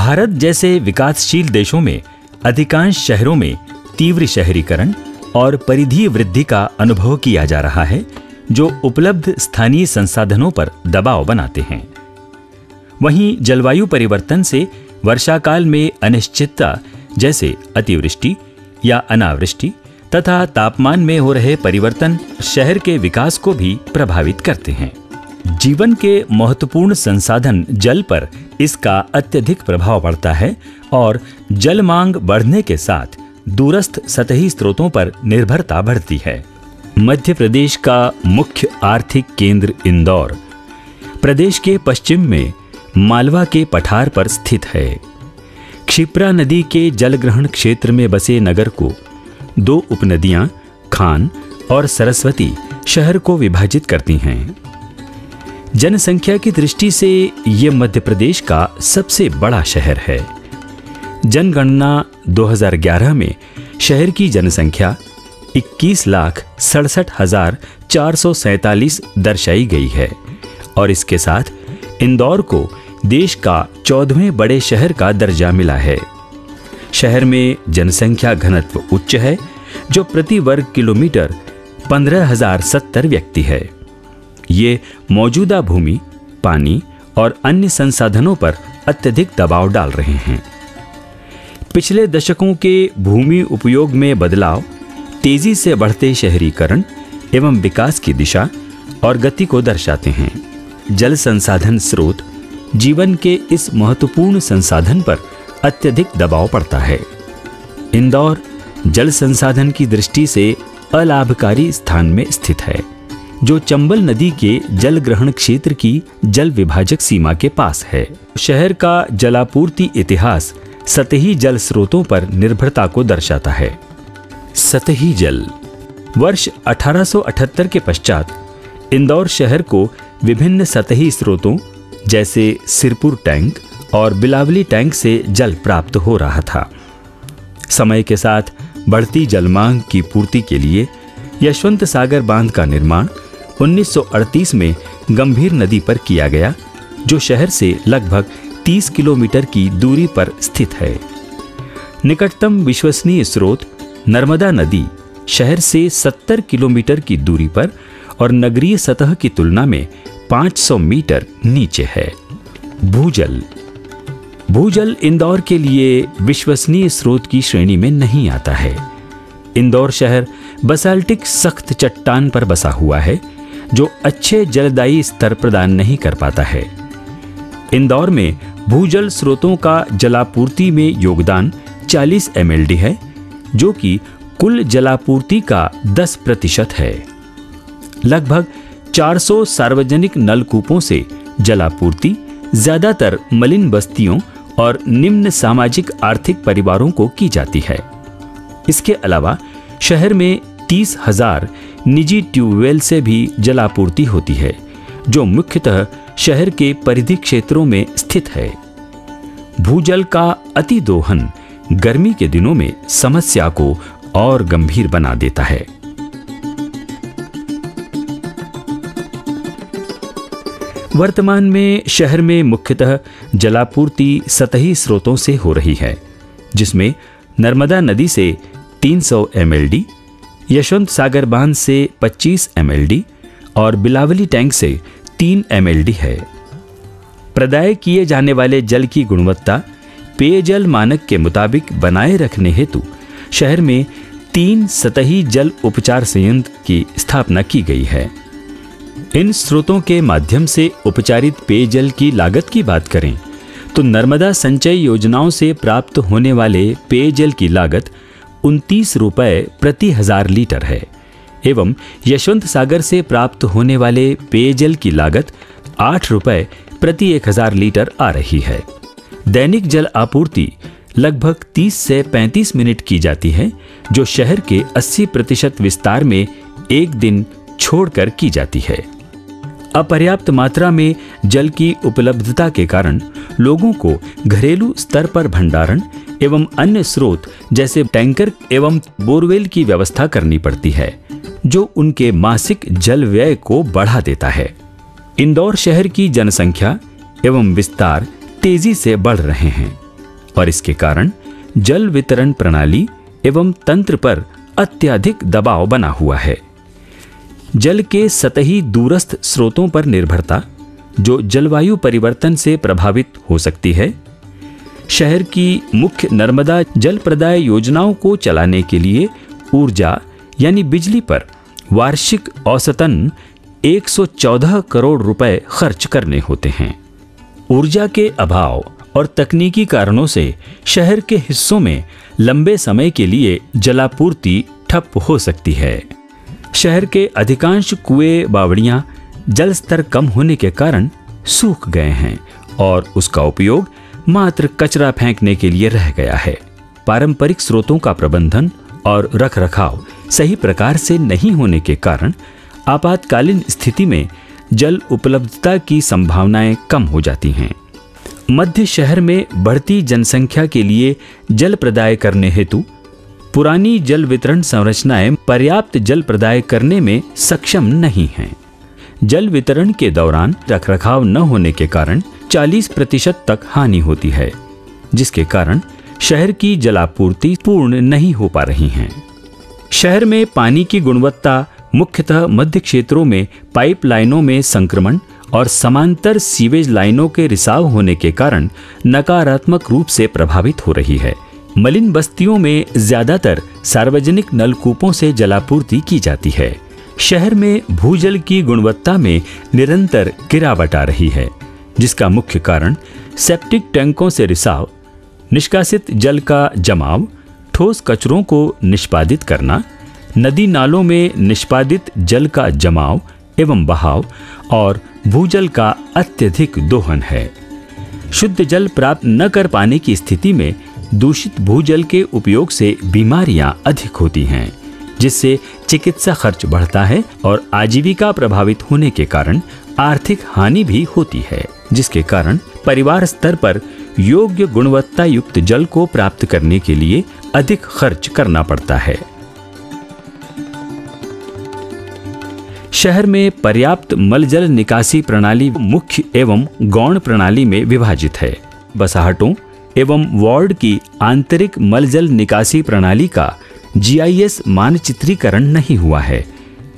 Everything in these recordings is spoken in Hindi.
भारत जैसे विकासशील देशों में अधिकांश शहरों में तीव्र शहरीकरण और परिधीय वृद्धि का अनुभव किया जा रहा है, जो उपलब्ध स्थानीय संसाधनों पर दबाव बनाते हैं। वहीं जलवायु परिवर्तन से वर्षाकाल में अनिश्चितता जैसे अतिवृष्टि या अनावृष्टि तथा तापमान में हो रहे परिवर्तन शहर के विकास को भी प्रभावित करते हैं। जीवन के महत्वपूर्ण संसाधन जल पर इसका अत्यधिक प्रभाव पड़ता है और जल मांग बढ़ने के साथ दूरस्थ सतही स्रोतों पर निर्भरता बढ़ती है। मध्य प्रदेश का मुख्य आर्थिक केंद्र इंदौर प्रदेश के पश्चिम में मालवा के पठार पर स्थित है। क्षिप्रा नदी के जलग्रहण क्षेत्र में बसे नगर को दो उपनदियां खान और सरस्वती शहर को विभाजित करती हैं। जनसंख्या की दृष्टि से ये मध्य प्रदेश का सबसे बड़ा शहर है। जनगणना 2011 में शहर की जनसंख्या 21,67,447 दर्शाई गई है और इसके साथ इंदौर को देश का 14वें बड़े शहर का दर्जा मिला है। शहर में जनसंख्या घनत्व उच्च है, जो प्रति वर्ग किलोमीटर 15,070 व्यक्ति है। ये मौजूदा भूमि, पानी और अन्य संसाधनों पर अत्यधिक दबाव डाल रहे हैं। पिछले दशकों के भूमि उपयोग में बदलाव, तेजी से बढ़ते शहरीकरण एवं विकास की दिशा और गति को दर्शाते हैं। जल संसाधन स्रोत जीवन के इस महत्वपूर्ण संसाधन पर अत्यधिक दबाव पड़ता है। इंदौर जल संसाधन की दृष्टि से अलाभकारी स्थान में स्थित है, जो चंबल नदी के जल ग्रहण क्षेत्र की जल विभाजक सीमा के पास है। शहर का जलापूर्ति इतिहास सतही जल स्रोतों पर निर्भरता को दर्शाता है। सतही जल वर्ष 1878 के पश्चात इंदौर शहर को विभिन्न सतही स्रोतों जैसे सिरपुर टैंक और बिलावली टैंक से जल प्राप्त हो रहा था। समय के साथ बढ़ती जलमांग की पूर्ति के लिए यशवंत सागर बांध का निर्माण 1938 में गंभीर नदी पर किया गया, जो शहर से लगभग 30 किलोमीटर की दूरी पर स्थित है। निकटतम विश्वसनीय स्रोत नर्मदा नदी शहर से 70 किलोमीटर की दूरी पर और नगरीय सतह की तुलना में 500 मीटर नीचे है। भूजल इंदौर के लिए विश्वसनीय स्रोत की श्रेणी में नहीं आता है। इंदौर शहर बसाल्टिक सख्त चट्टान पर बसा हुआ है, जो अच्छे जलदायी स्तर प्रदान नहीं कर पाता है। इंदौर में भूजल स्रोतों का जलापूर्ति में योगदान 40 MLD है, जो कि कुल जलापूर्ति का 10% है। लगभग 400 सार्वजनिक नलकूपों से जलापूर्ति ज्यादातर मलिन बस्तियों और निम्न सामाजिक आर्थिक परिवारों को की जाती है। इसके अलावा शहर में 30,000 निजी ट्यूबवेल से भी जलापूर्ति होती है, जो मुख्यतः शहर के परिधि क्षेत्रों में स्थित है। भूजल का अतिदोहन गर्मी के दिनों में समस्या को और गंभीर बना देता है। वर्तमान में शहर में मुख्यतः जलापूर्ति सतही स्रोतों से हो रही है, जिसमें नर्मदा नदी से 300 MLD, यशवंत सागर बांध से 25 MLD और बिलावली टैंक से 3 MLD है। प्रदाय किए जाने वाले जल की गुणवत्ता पेयजल मानक के मुताबिक बनाए रखने हेतु शहर में 3 सतही जल उपचार संयंत्र की स्थापना की गई है। इन स्रोतों के माध्यम से उपचारित पेयजल की लागत की बात करें तो नर्मदा संचय योजनाओं से प्राप्त होने वाले पेयजल की लागत 29 रुपए प्रति 1000 लीटर है एवं यशवंत सागर से प्राप्त होने वाले पेयजल की लागत 8 रुपए प्रति 1000 लीटर आ रही है। दैनिक जल आपूर्ति लगभग 30 से 35 मिनट की जाती है, जो शहर के 80% विस्तार में एक दिन छोड़कर की जाती है। अपर्याप्त मात्रा में जल की उपलब्धता के कारण लोगों को घरेलू स्तर पर भंडारण एवं अन्य स्रोत जैसे टैंकर एवं बोरवेल की व्यवस्था करनी पड़ती है, जो उनके मासिक जल व्यय को बढ़ा देता है। इंदौर शहर की जनसंख्या एवं विस्तार तेजी से बढ़ रहे हैं। और इसके कारण जल वितरण प्रणाली एवं तंत्र पर अत्यधिक दबाव बना हुआ है। जल के सतही दूरस्थ स्रोतों पर निर्भरता जो जलवायु परिवर्तन से प्रभावित हो सकती है। शहर की मुख्य नर्मदा जल प्रदाय योजनाओं को चलाने के लिए ऊर्जा यानी बिजली पर वार्षिक औसतन 114 करोड़ रुपए खर्च करने होते हैं। ऊर्जा के अभाव और तकनीकी कारणों से शहर के हिस्सों में लंबे समय के लिए जलापूर्ति ठप हो सकती है। शहर के अधिकांश कुएं बावड़ियां जल स्तर कम होने के कारण सूख गए हैं और उसका उपयोग मात्र कचरा फेंकने के लिए रह गया है। पारंपरिक स्रोतों का प्रबंधन और रखरखाव सही प्रकार से नहीं होने के कारण आपातकालीन स्थिति में जल उपलब्धता की संभावनाएं कम हो जाती हैं। मध्य शहर में बढ़ती जनसंख्या के लिए जल प्रदाय करने हेतु पुरानी जल वितरण संरचनाएं पर्याप्त जल प्रदाय करने में सक्षम नहीं हैं। जल वितरण के दौरान रखरखाव न होने के कारण 40% तक हानि होती है, जिसके कारण शहर की जलापूर्ति पूर्ण नहीं हो पा रही है। शहर में पानी की गुणवत्ता मुख्यतः मध्य क्षेत्रों में पाइपलाइनों में संक्रमण और समांतर सीवेज लाइनों के रिसाव होने के कारण नकारात्मक रूप से प्रभावित हो रही है। मलिन बस्तियों में ज्यादातर सार्वजनिक नलकूपों से जलापूर्ति की जाती है। शहर में भूजल की गुणवत्ता में निरंतर गिरावट आ रही है, जिसका मुख्य कारण सेप्टिक टैंकों से रिसाव, निष्कासित जल का जमाव, ठोस कचरों को निष्पादित करना, नदी नालों में निष्पादित जल का जमाव एवं बहाव और भूजल का अत्यधिक दोहन है। शुद्ध जल प्राप्त न कर पाने की स्थिति में दूषित भूजल के उपयोग से बीमारियां अधिक होती हैं, जिससे चिकित्सा खर्च बढ़ता है और आजीविका प्रभावित होने के कारण आर्थिक हानि भी होती है, जिसके कारण परिवार स्तर पर योग्य गुणवत्ता युक्त जल को प्राप्त करने के लिए अधिक खर्च करना पड़ता है। शहर में पर्याप्त मलजल निकासी प्रणाली मुख्य एवं गौण प्रणाली में विभाजित है। बसाहटों एवं वार्ड की आंतरिक मलजल निकासी प्रणाली का GIS मानचित्रीकरण नहीं हुआ है,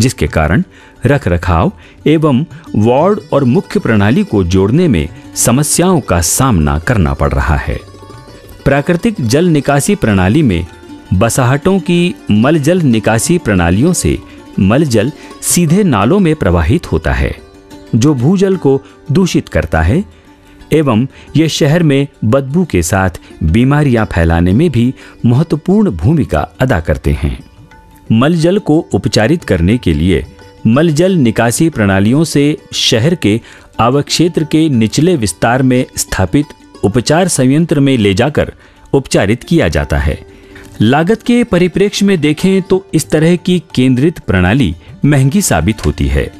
जिसके कारण रखरखाव एवं वार्ड और मुख्य प्रणाली को जोड़ने में समस्याओं का सामना करना पड़ रहा है। प्राकृतिक जल निकासी प्रणाली में बसाहटों की मलजल निकासी प्रणालियों से मलजल सीधे नालों में प्रवाहित होता है, जो भूजल को दूषित करता है एवं यह शहर में बदबू के साथ बीमारियां फैलाने में भी महत्वपूर्ण भूमिका अदा करते हैं। मलजल को उपचारित करने के लिए मलजल निकासी प्रणालियों से शहर के आवक्षेत्र के निचले विस्तार में स्थापित उपचार संयंत्र में ले जाकर उपचारित किया जाता है। लागत के परिप्रेक्ष्य में देखें तो इस तरह की केंद्रित प्रणाली महंगी साबित होती है।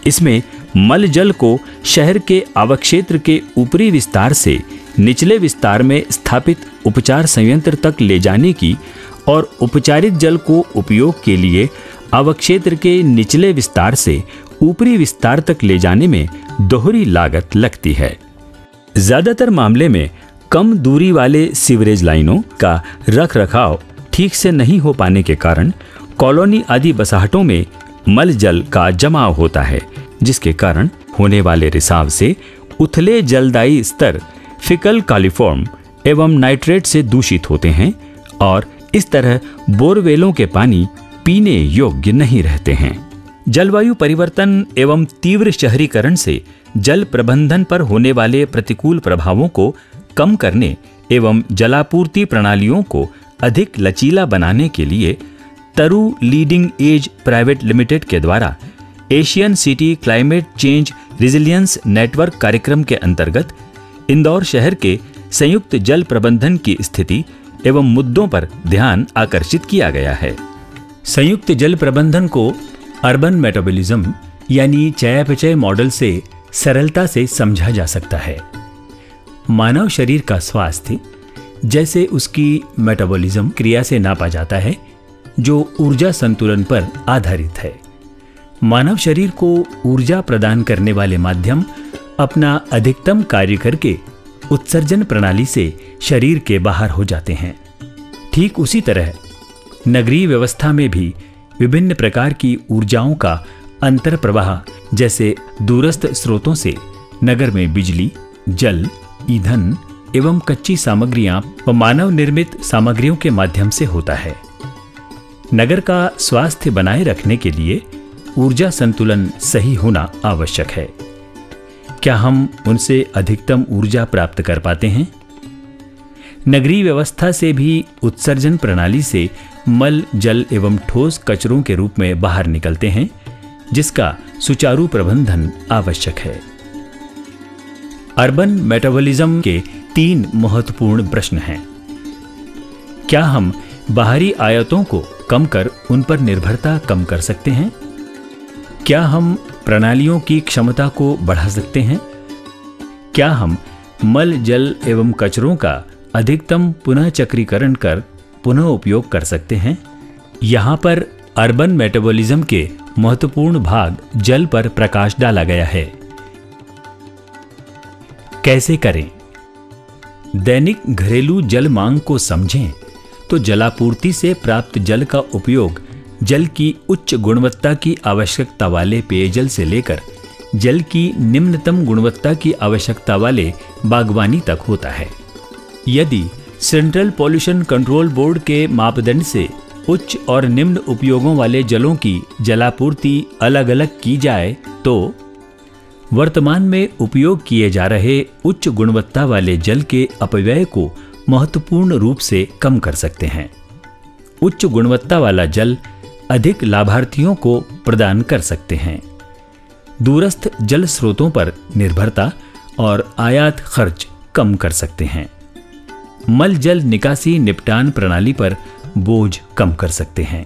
इसमें मल जल को शहर के आवक्षेत्र के ऊपरी विस्तार से निचले विस्तार में स्थापित उपचार संयंत्र तक ले जाने की और उपचारित जल को उपयोग के लिए आवक्षेत्र के निचले विस्तार से ऊपरी विस्तार तक ले जाने में दोहरी लागत लगती है। ज्यादातर मामले में कम दूरी वाले सीवरेज लाइनों का रखरखाव ठीक से नहीं हो पाने के कारण कॉलोनी आदि बसाहटों में मल जल का जमाव होता है, जिसके कारण होने वाले रिसाव से उथले जलदायी स्तर फिकल कॉलिफॉर्म एवं नाइट्रेट से दूषित होते हैं और इस तरह बोरवेलों के पानी पीने योग्य नहीं रहते हैं। जलवायु परिवर्तन एवं तीव्र शहरीकरण से जल प्रबंधन पर होने वाले प्रतिकूल प्रभावों को कम करने एवं जलापूर्ति प्रणालियों को अधिक लचीला बनाने के लिए तरु लीडिंग एज प्राइवेट लिमिटेड के द्वारा Asian city climate change resilience network कार्यक्रम के अंतर्गत इंदौर शहर के संयुक्त जल प्रबंधन की स्थिति एवं मुद्दों पर ध्यान आकर्षित किया गया है। संयुक्त जल प्रबंधन को अर्बन मेटाबॉलिज्म यानी चयापचय मॉडल से सरलता से समझा जा सकता है। मानव शरीर का स्वास्थ्य जैसे उसकी मेटाबॉलिज्म क्रिया से नापा जाता है, जो ऊर्जा संतुलन पर आधारित है। मानव शरीर को ऊर्जा प्रदान करने वाले माध्यम अपना अधिकतम कार्य करके उत्सर्जन प्रणाली से शरीर के बाहर हो जाते हैं। ठीक उसी तरह नगरीय व्यवस्था में भी विभिन्न प्रकार की ऊर्जाओं का अंतर प्रवाह, जैसे दूरस्थ स्रोतों से नगर में बिजली, जल, ईंधन एवं कच्ची सामग्रियां व मानव निर्मित सामग्रियों के माध्यम से होता है। नगर का स्वास्थ्य बनाए रखने के लिए ऊर्जा संतुलन सही होना आवश्यक है। क्या हम उनसे अधिकतम ऊर्जा प्राप्त कर पाते हैं? नगरीय व्यवस्था से भी उत्सर्जन प्रणाली से मल, जल एवं ठोस कचरों के रूप में बाहर निकलते हैं, जिसका सुचारू प्रबंधन आवश्यक है। अर्बन मेटाबॉलिज्म के 3 महत्वपूर्ण प्रश्न हैं। क्या हम बाहरी आयातों को कम कर उन पर निर्भरता कम कर सकते हैं? क्या हम प्रणालियों की क्षमता को बढ़ा सकते हैं? क्या हम मल, जल एवं कचरों का अधिकतम पुनः चक्रीकरण कर पुनः उपयोग कर सकते हैं? यहाँ पर अर्बन मेटाबॉलिज्म के महत्वपूर्ण भाग जल पर प्रकाश डाला गया है। कैसे करें? दैनिक घरेलू जल मांग को समझें तो जलापूर्ति से प्राप्त जल का उपयोग जल की उच्च गुणवत्ता की आवश्यकता वाले पेयजल से लेकर जल की निम्नतम गुणवत्ता की आवश्यकता वाले बागवानी तक होता है। यदि सेंट्रल पॉल्यूशन कंट्रोल बोर्ड के मापदंड से उच्च और निम्न उपयोगों वाले जलों की जलापूर्ति अलग अलग की जाए तो वर्तमान में उपयोग किए जा रहे उच्च गुणवत्ता वाले जल के अपव्यय को महत्वपूर्ण रूप से कम कर सकते हैं। उच्च गुणवत्ता वाला जल अधिक लाभार्थियों को प्रदान कर सकते हैं। दूरस्थ जल स्रोतों पर निर्भरता और आयात खर्च कम कर सकते हैं। मल जल निकासी निपटान प्रणाली पर बोझ कम कर सकते हैं।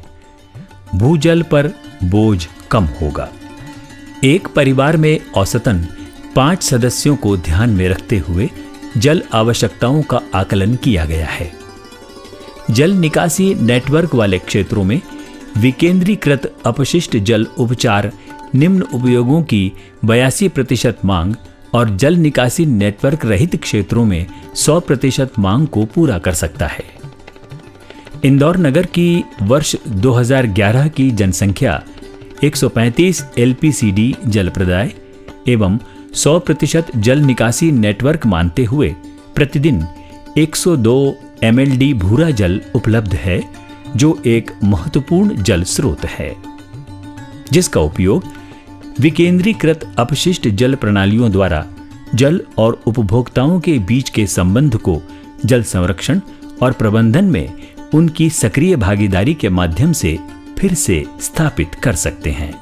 भूजल पर बोझ कम होगा। एक परिवार में औसतन 5 सदस्यों को ध्यान में रखते हुए जल आवश्यकताओं का आकलन किया गया है। जल निकासी नेटवर्क वाले क्षेत्रों में विकेंद्रीकृत अपशिष्ट जल उपचार निम्न उपयोगों की 82% मांग और जल निकासी नेटवर्क रहित क्षेत्रों में 100% मांग को पूरा कर सकता है। इंदौर नगर की वर्ष 2011 की जनसंख्या 135 एलपीसीडी जल प्रदाय एवं 100% जल निकासी नेटवर्क मानते हुए प्रतिदिन 102 एमएलडी भूरा जल उपलब्ध है, जो एक महत्वपूर्ण जल स्रोत है, जिसका उपयोग विकेंद्रीकृत अपशिष्ट जल प्रणालियों द्वारा जल और उपभोक्ताओं के बीच के संबंध को जल संरक्षण और प्रबंधन में उनकी सक्रिय भागीदारी के माध्यम से फिर से स्थापित कर सकते हैं।